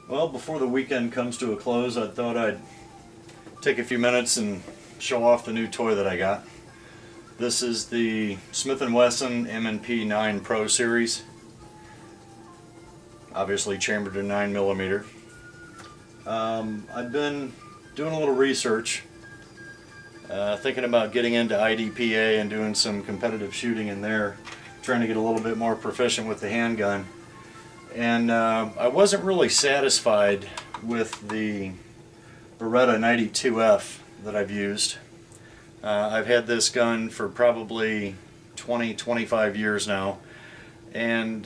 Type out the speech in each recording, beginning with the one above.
Well, before the weekend comes to a close, I thought I'd take a few minutes and show off the new toy that I got. This is the Smith & Wesson M&P 9 Pro Series. Obviously chambered in 9mm. I've been doing a little research, thinking about getting into IDPA and doing some competitive shooting in there, trying to get a little bit more proficient with the handgun. And I wasn't really satisfied with the Beretta 92F that I've used. I've had this gun for probably 20-25 years now, and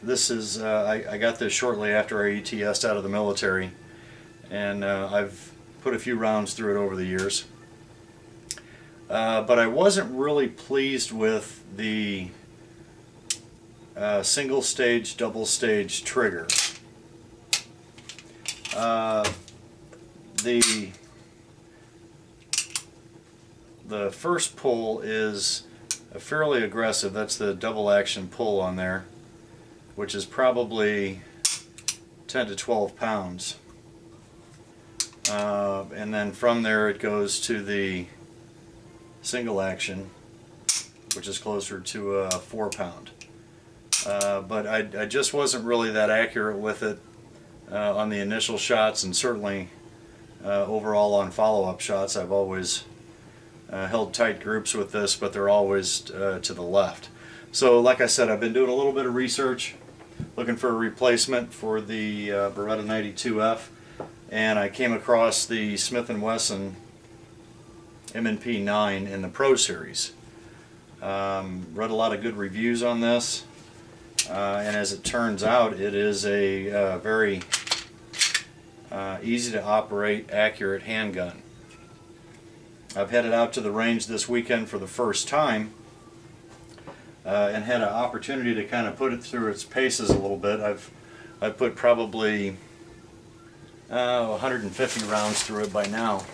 this is I got this shortly after I ETS'd out of the military, and I've put a few rounds through it over the years. But I wasn't really pleased with the single stage, double stage trigger. The first pull is fairly aggressive. That's the double action pull on there, which is probably 10 to 12 pounds. And then from there it goes to the single action, which is closer to 4 pound. But I just wasn't really that accurate with it on the initial shots, and certainly overall on follow-up shots. I've always held tight groups with this, but they're always to the left. So like I said, I've been doing a little bit of research, looking for a replacement for the Beretta 92F, and I came across the Smith & Wesson M&P 9 in the Pro Series. Read a lot of good reviews on this. And as it turns out, it is a very easy to operate, accurate handgun. I've headed out to the range this weekend for the first time and had an opportunity to kind of put it through its paces a little bit. I've put probably 150 rounds through it by now.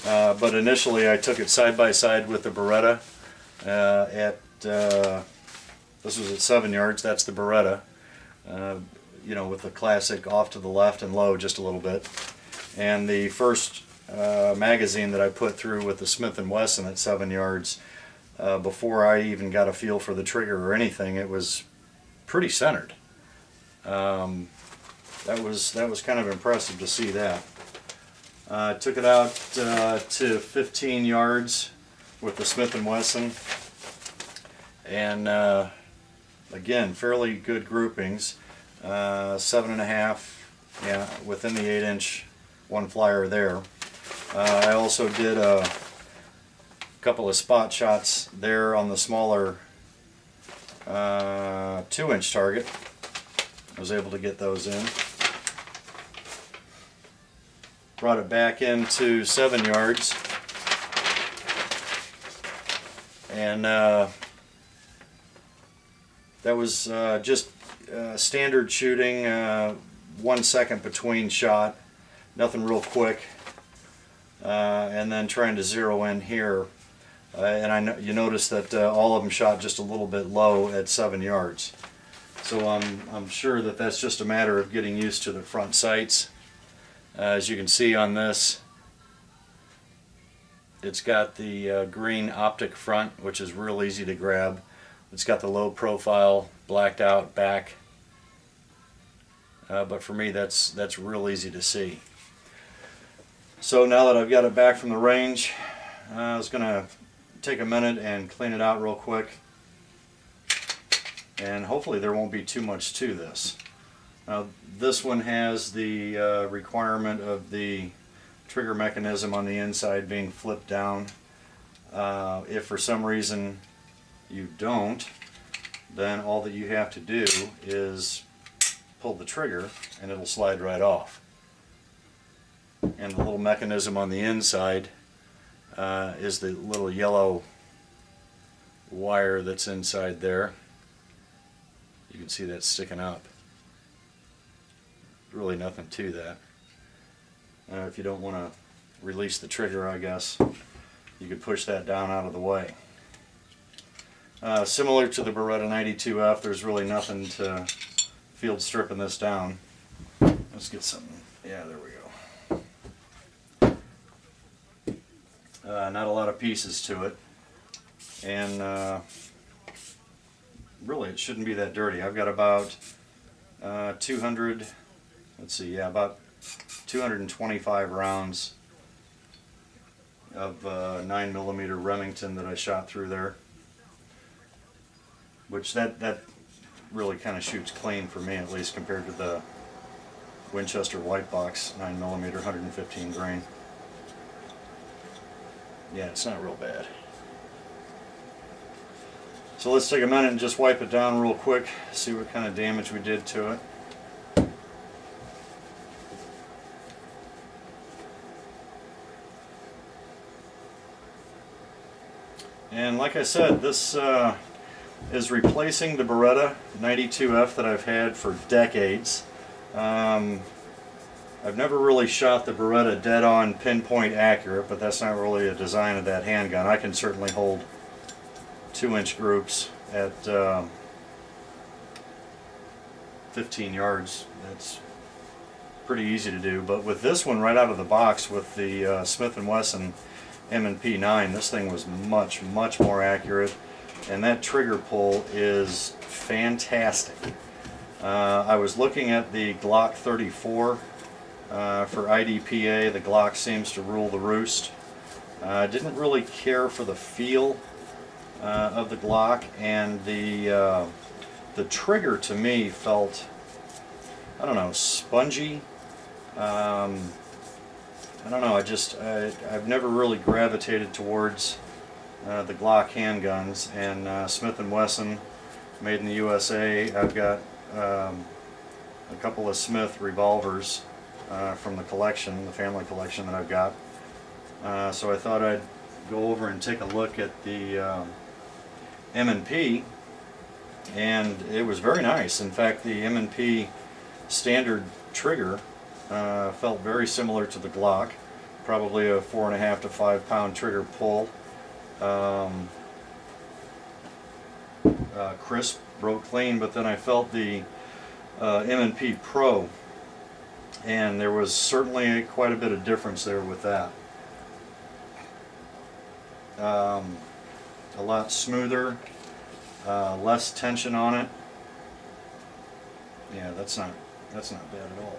But initially I took it side by side with the Beretta this was at 7 yards. That's the Beretta, you know, with the classic off to the left and low just a little bit. And the first magazine that I put through with the Smith & Wesson at 7 yards, before I even got a feel for the trigger or anything, it was pretty centered. That was kind of impressive to see that. I took it out to 15 yards with the Smith & Wesson, and again, fairly good groupings. 7.5, yeah, within the 8-inch one flyer there. I also did a couple of spot shots there on the smaller 2-inch target. I was able to get those in. Brought it back into 7 yards, and that was just standard shooting, 1 second between shot, nothing real quick, and then trying to zero in here. And I know you notice that all of them shot just a little bit low at 7 yards. So I'm sure that that's just a matter of getting used to the front sights. As you can see on this, it's got the green optic front, which is real easy to grab. It's got the low profile blacked out back, but for me that's real easy to see. So now that I've got it back from the range, I was going to take a minute and clean it out real quick, and hopefully there won't be too much to this. Now this one has the requirement of the trigger mechanism on the inside being flipped down. If for some reason you don't, then all that you have to do is pull the trigger and it'll slide right off. And the little mechanism on the inside is the little yellow wire that's inside there. You can see that sticking up. Really nothing to that. If you don't want to release the trigger, I guess you could push that down out of the way. Similar to the Beretta 92F, there's really nothing to field stripping this down. Let's get something. Yeah, there we go. Not a lot of pieces to it, and really it shouldn't be that dirty. I've got about 200. Let's see, yeah, about 225 rounds of 9mm Remington that I shot through there, which that really kind of shoots clean for me, at least compared to the Winchester White Box 9mm 115 grain. Yeah, it's not real bad. So let's take a minute and just wipe it down real quick, see what kind of damage we did to it. And like I said, this is replacing the Beretta 92F that I've had for decades. I've never really shot the Beretta dead-on pinpoint accurate, but that's not really a design of that handgun. I can certainly hold 2-inch groups at 15 yards. That's pretty easy to do. But with this one right out of the box with the Smith & Wesson M&P 9, this thing was much more accurate, and that trigger pull is fantastic. I was looking at the Glock 34 for IDPA. The Glock seems to rule the roost. I didn't really care for the feel of the Glock, and the trigger to me felt, I don't know, spongy. I don't know, I've never really gravitated towards the Glock handguns, and Smith & Wesson, made in the USA. I've got a couple of Smith revolvers from the collection, the family collection that I've got. So I thought I'd go over and take a look at the M&P, and it was very nice. In fact, the M&P standard trigger felt very similar to the Glock, probably a 4.5 to 5 pound trigger pull. Crisp, broke clean, but then I felt the M&P Pro, and there was certainly quite a bit of difference there with that. A lot smoother, less tension on it. Yeah, that's not bad at all.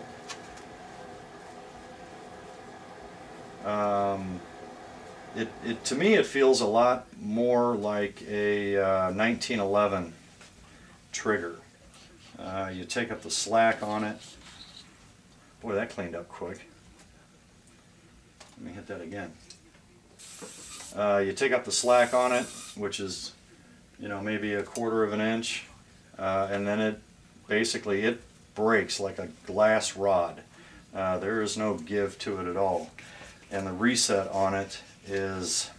To me it feels a lot more like a 1911 trigger. You take up the slack on it. Boy, that cleaned up quick. Let me hit that again. You take up the slack on it, which is, you know, maybe 1/4 of an inch, and then it basically breaks like a glass rod. There is no give to it at all. And the reset on it is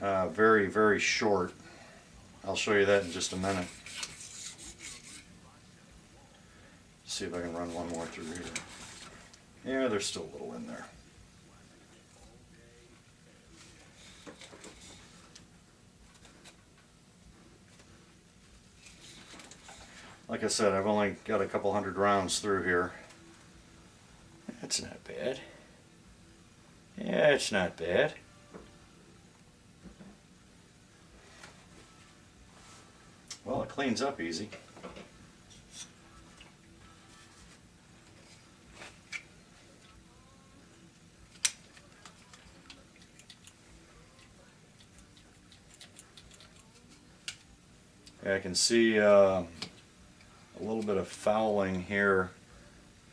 very short. I'll show you that in just a minute. See if I can run one more through here. Yeah, there's still a little in there. Like I said, I've only got a couple hundred rounds through here. That's not bad. Yeah, it's not bad. Well, it cleans up easy. I can see a little bit of fouling here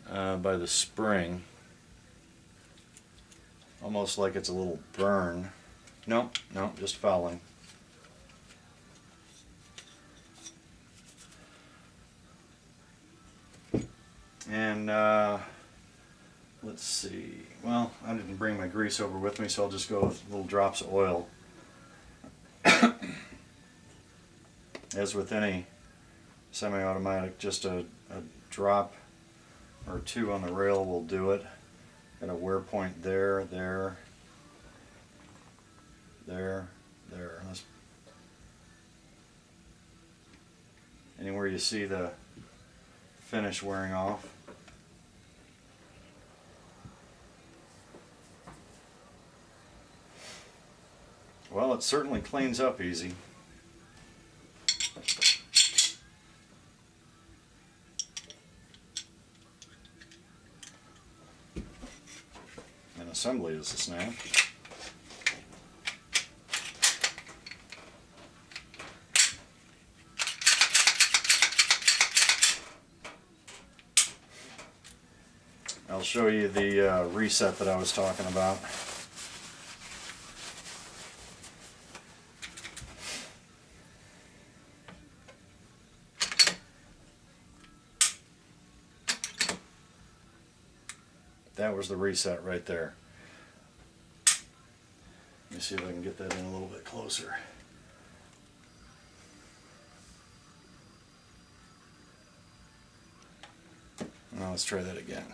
by the spring. Almost like it's a little burn. No, just fouling. And let's see. Well, I didn't bring my grease over with me, so I'll just go with little drops of oil. As with any semi-automatic, just a drop or two on the rail will do it. Got a wear point there. Anywhere you see the finish wearing off. it certainly cleans up easy. And assembly is a snap. I'll show you the reset that I was talking about. That was the reset right there. Let me see if I can get that in a little bit closer. Now let's try that again.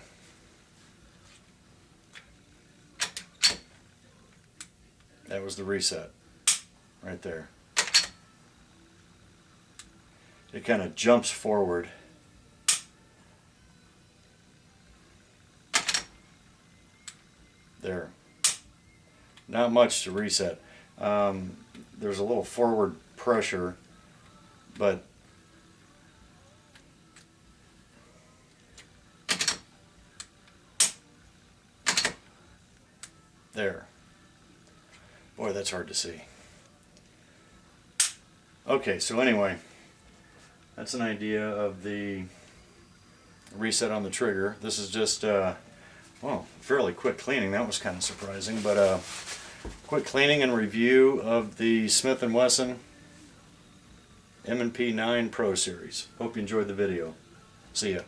That was the reset right there. It kind of jumps forward. There. Not much to reset. There's a little forward pressure, but there. Boy, that's hard to see. Okay, so anyway, that's an idea of the reset on the trigger. This is just, well, fairly quick cleaning. That was kind of surprising, but quick cleaning and review of the Smith & Wesson M&P 9 Pro Series. Hope you enjoyed the video. See ya.